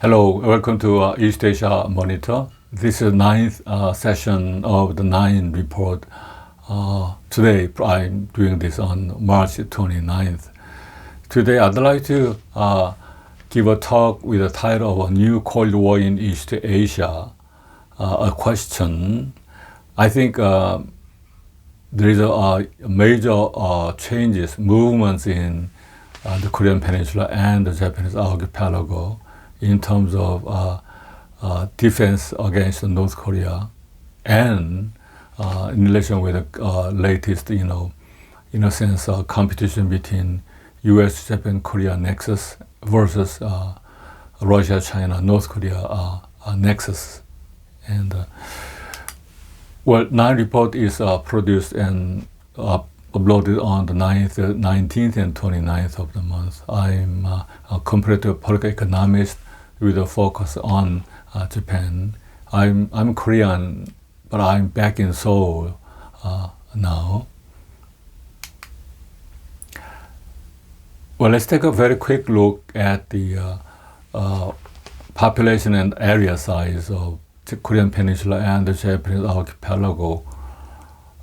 Hello, welcome to East Asia Monitor. This is the ninth session of the 9 report. Today, I'm doing this on March 29th. Today, I'd like to give a talk with the title of A New Cold War in East Asia, a question. I think there is a major changes, movements in the Korean Peninsula and the Japanese archipelago in terms of defense against North Korea and in relation with the latest, in a sense, competition between U.S., Japan, Korea nexus versus Russia, China, North Korea nexus. And 9 report is produced and uploaded on the 19th and 29th of the month. I'm a comparative political economist with a focus on Japan. I'm Korean, but I'm back in Seoul now. Well, let's take a very quick look at the population and area size of the Korean Peninsula and the Japanese archipelago.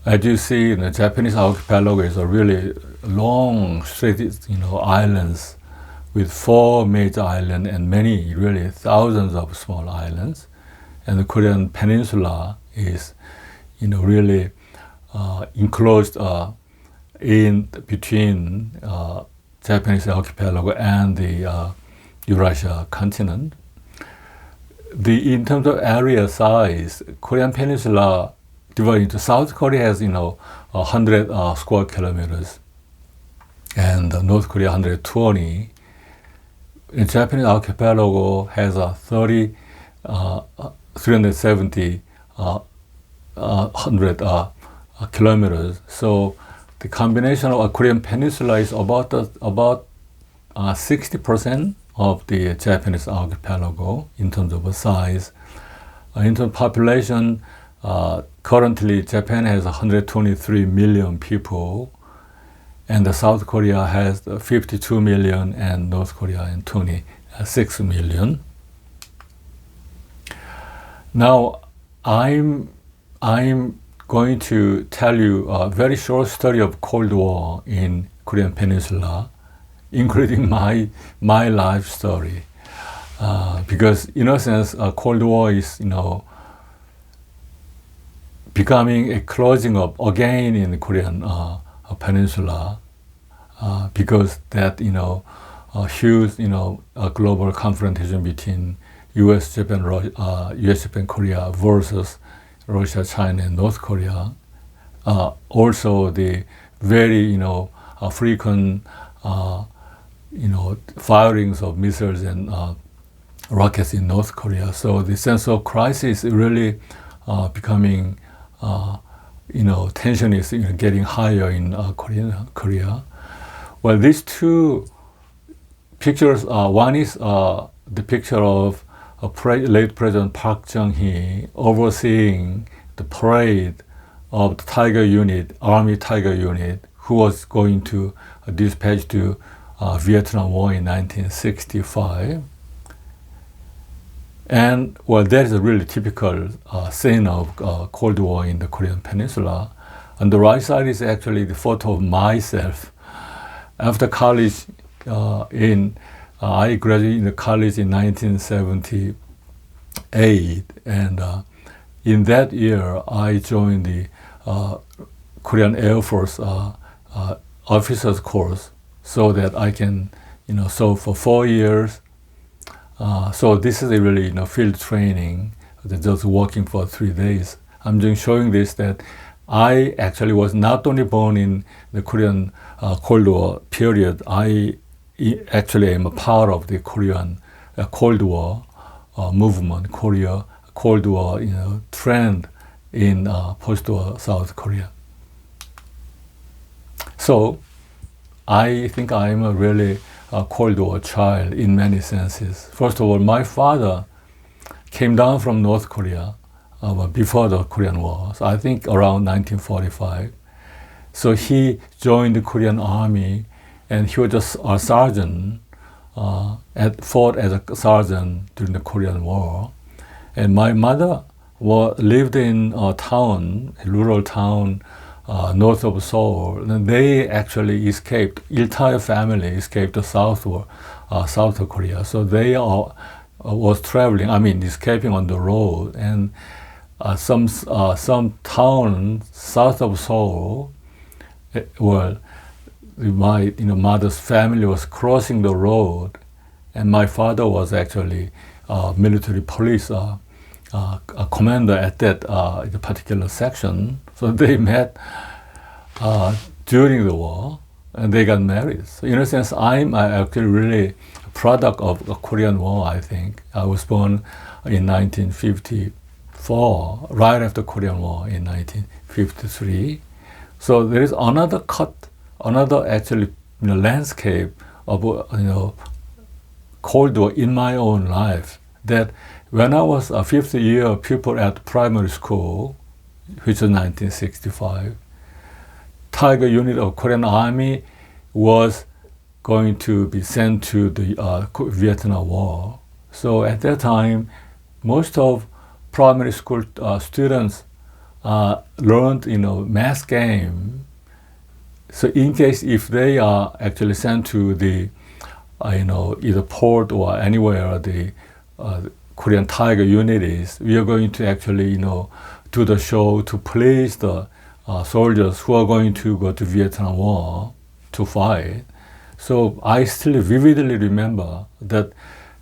As you see, the Japanese archipelago is a really long, straight, islands with 4 major islands and many, really thousands of small islands. And the Korean Peninsula is, really enclosed in between Japanese archipelago and the Eurasia continent. In terms of area size, Korean Peninsula divided into South Korea has 100 square kilometers, and North Korea 120. The Japanese archipelago has 370 kilometers. So the combination of a Korean Peninsula is about 60% of the Japanese archipelago in terms of size. In terms of population, currently Japan has 123 million people, and the South Korea has 52 million and North Korea and 26 million. Now, I'm going to tell you a very short story of Cold War in Korean Peninsula, including my life story, because in a sense, Cold War is becoming a closing up again in the Korean Peninsula, because that huge global confrontation between U.S., Japan, Korea versus Russia, China, and North Korea. Also, the very frequent firings of missiles and rockets in North Korea. So the sense of crisis is really becoming. Tension is getting higher in Korea. Well, these two pictures, one is the picture of late President Park Chung-hee overseeing the parade of the Tiger Unit, Army Tiger Unit, who was going to dispatch to Vietnam War in 1965. And that is a really typical scene of Cold War in the Korean Peninsula. On the right side is actually the photo of myself. After college, I graduated in the college in 1978, and in that year I joined the Korean Air Force officers course, so that I can, so for 4 years. So this is a really field training, just working for 3 days. I'm just showing this that I actually was not only born in the Korean Cold War period, I actually am a part of the Korean Cold War movement, Korea Cold War trend in post-war South Korea. So I think I'm a really Cold War child in many senses. First of all, my father came down from North Korea before the Korean War, so I think around 1945. So he joined the Korean Army, and he was just a sergeant fought as a sergeant during the Korean War. And my mother lived in a rural town, north of Seoul. And they actually escaped, entire family escaped to South Korea. So they was traveling, escaping on the road. And some town south of Seoul, my mother's family was crossing the road, and my father was actually military police a commander at that particular section. So they met during the war, and they got married. So in a sense, I'm actually really a product of the Korean War, I think. I was born in 1954, right after Korean War in 1953. So there is another actually landscape of Cold War in my own life, that when I was a fifth year pupil at primary school, which was 1965, Tiger unit of Korean Army was going to be sent to the Vietnam War. So at that time, most of primary school students learned mass game. So in case if they are actually sent to the either port or anywhere the Korean Tiger unit is, we are going to actually do the show to please the soldiers who are going to go to Vietnam War to fight. So I still vividly remember that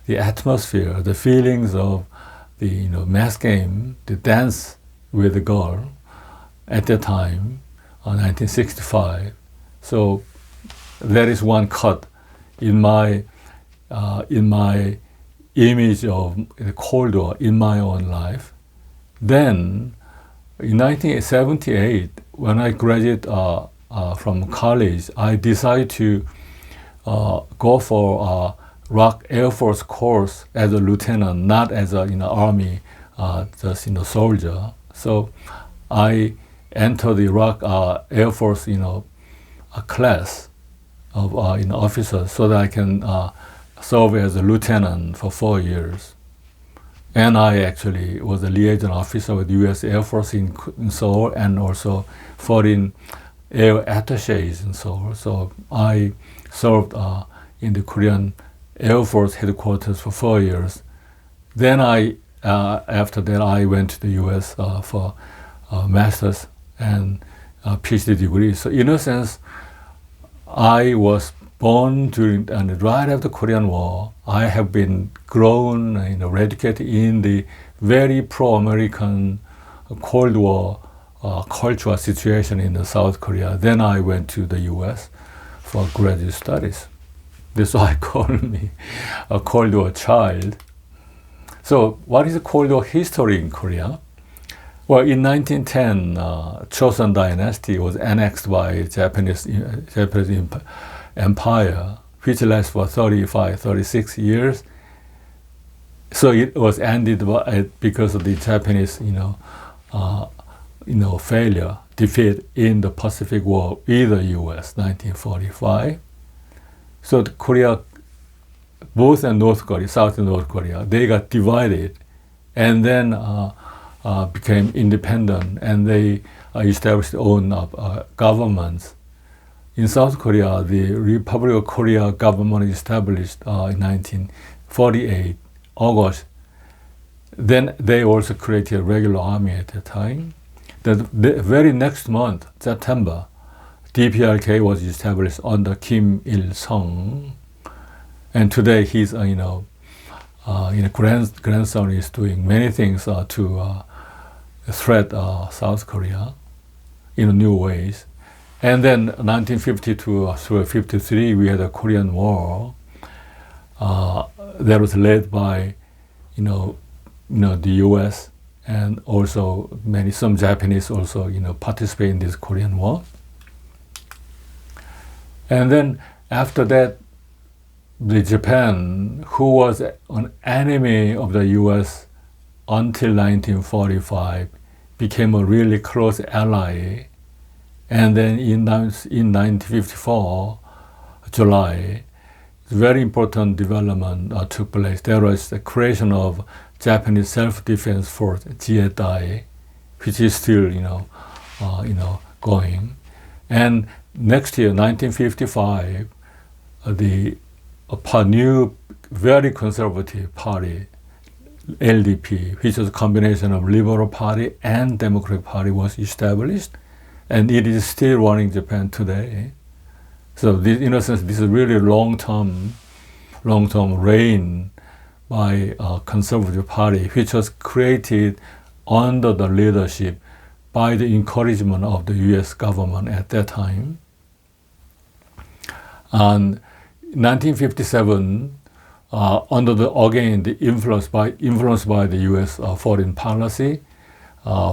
the atmosphere, the feelings of the mass game, the dance with the girl at that time, 1965. So that is one cut in my image of the Cold War in my own life. Then in 1978, when I graduated from college, I decided to go for a ROK Air Force course as a lieutenant, not as a Army just soldier. So I entered the ROK Air Force a class of officers, so that I can serve as a lieutenant for 4 years. And I actually was a liaison officer with U.S. Air Force in Seoul, and also foreign air attaches in Seoul. So I served in the Korean Air Force headquarters for 4 years. Then after that, I went to the U.S. For master's and PhD degree. So in a sense, I was born during and right after the Korean War. I have been grown and educated in the very pro-American Cold War cultural situation in the South Korea. Then I went to the U.S. for graduate studies. That's why I call me a Cold War child. So what is the Cold War history in Korea? Well, in 1910, Joseon Dynasty was annexed by Japanese Empire, which lasted for 36 years. So it was ended because of the Japanese, failure, defeat in the Pacific War with the U.S. 1945. So Korea, both in North Korea, South and North Korea, they got divided, and then became independent, and they established their own governments. In South Korea, the Republic of Korea government established in 1948, August. Then they also created a regular army at the time. The very next month, September, DPRK was established under Kim Il-sung. And today his grandson is doing many things to threat South Korea in new ways. And then 1952 through 53, we had a Korean War that was led by, the U.S. and also some Japanese also, participate in this Korean War. And then after that, the Japan, who was an enemy of the U.S. until 1945, became a really close ally. And then in 1954, July, very important development took place. There was the creation of Japanese Self-Defense Force, JEDI, which is still, going. And next year, 1955, a new, very conservative party, LDP, which is a combination of Liberal Party and Democratic Party, was established, and it is still running Japan today. So this, in a sense, this is really long-term reign by a conservative party, which was created under the leadership by the encouragement of the U.S. government at that time. And 1957, under the influence by the U.S. Foreign policy,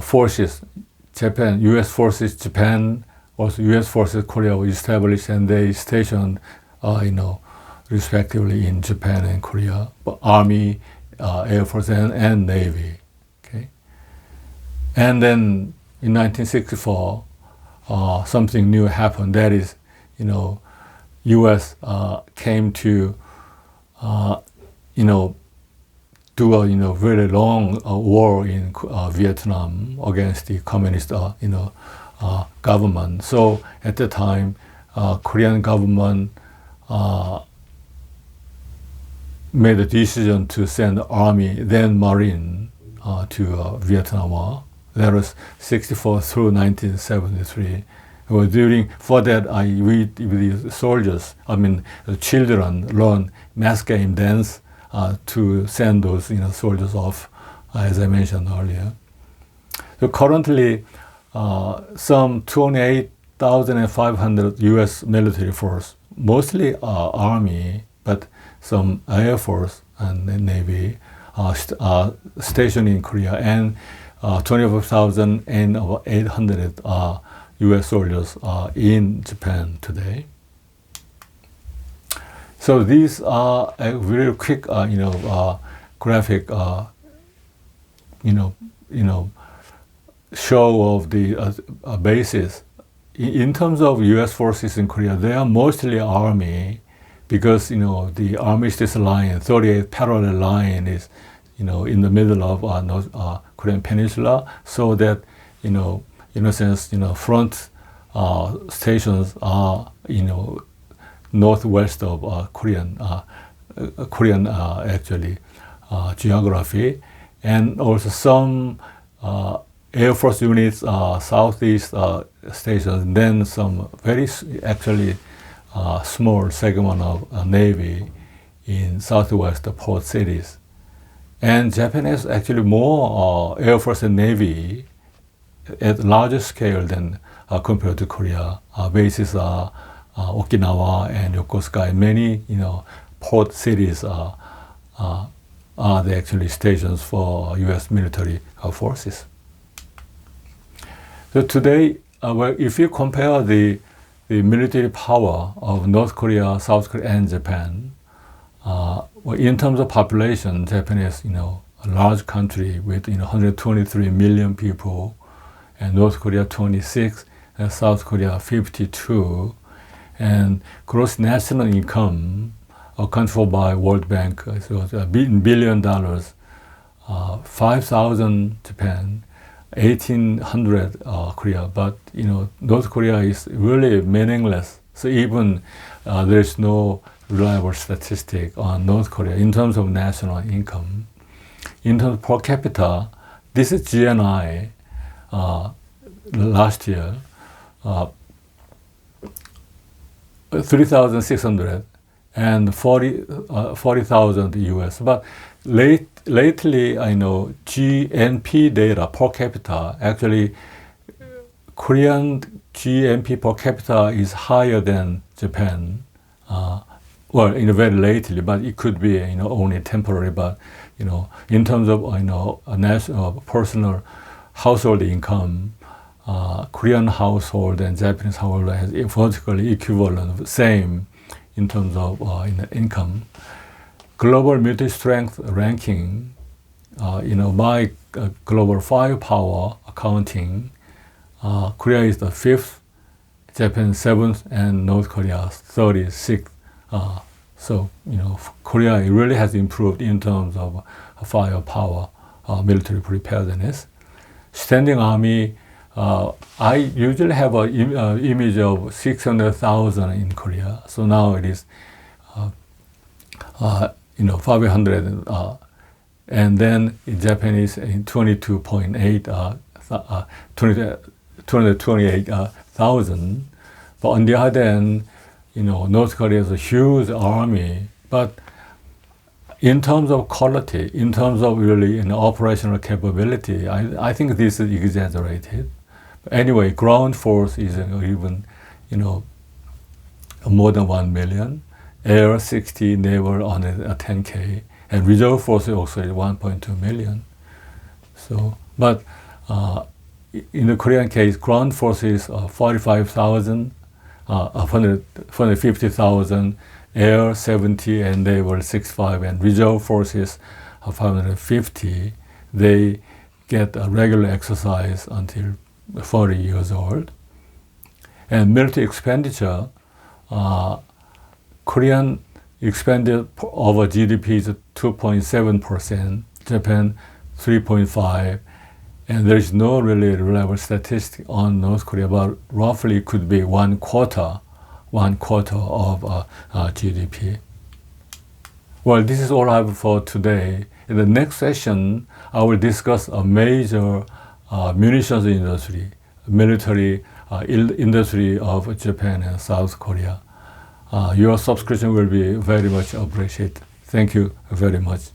forces, Japan, U.S. forces, Japan, also U.S. forces, Korea were established, and they stationed, respectively in Japan and Korea, Army, Air Force, and Navy. Okay, and then in 1964, something new happened. That is, U.S. came to, do a very long war in Vietnam against the communist, government. So at the time, Korean government made a decision to send army, then Marine, to Vietnam War. That was 64 through 1973. For that, the soldiers, the children learn mass game dance to send those soldiers off, as I mentioned earlier. So currently, some 28,500 U.S. military force, mostly Army, but some Air Force and Navy, are stationed in Korea, and 25,800 U.S. soldiers are in Japan today. So these are a very quick, graphic, show of the basis. In terms of U.S. forces in Korea, they are mostly Army, because the Armistice line, 38th parallel line, is in the middle of North Korean Peninsula, so that in a sense, front stations are northwest of Korean actually geography, and also some Air Force units southeast stations, and then some very actually small segment of Navy in southwest port cities. And Japan has actually more Air Force and Navy at larger scale than compared to Korea. Bases are Okinawa and Yokosuka, and many port cities are the actually stations for U.S. military forces. So today, if you compare the military power of North Korea, South Korea, and Japan, in terms of population, Japan is a large country with 123 million people, and North Korea 26, and South Korea 52, and gross national income accounted for by World Bank, so $1 billion, 5,000 Japan, 1,800 Korea, but North Korea is really meaningless. So even there's no reliable statistic on North Korea in terms of national income. In terms of per capita, this is GNI last year, 3,600 and 40,000 US. But lately, I know GNP data per capita, actually Korean GNP per capita is higher than Japan. Very lately, but it could be only temporary. But in terms of a national personal household income, Korean household and Japanese household has vertically equivalent, same in terms of income. Global military strength ranking, by global firepower accounting, Korea is the 5th, Japan 7th, and North Korea 36th So, Korea really has improved in terms of firepower, military preparedness. Standing army, I usually have an image of 600,000 in Korea. So now it is, 500, and then in Japanese in 228,000. But on the other hand, North Korea is a huge army, but in terms of quality, in terms of really operational capability, I think this is exaggerated. But anyway, ground force is even, more than 1 million, air 60, naval on 10K, and reserve force also is 1.2 million. So, but in the Korean case, ground force is 45,000, 150,000, air 70, and naval 65, and reserve forces 550. They get a regular exercise until 40 years old. And military expenditure, Korean expended over GDP is 2.7%, Japan 3.5%, and there is no really reliable statistic on North Korea, but roughly it could be one quarter of GDP. Well, this is all I have for today. In the next session, I will discuss a major munitions industry, military industry of Japan and South Korea. Your subscription will be very much appreciated. Thank you very much.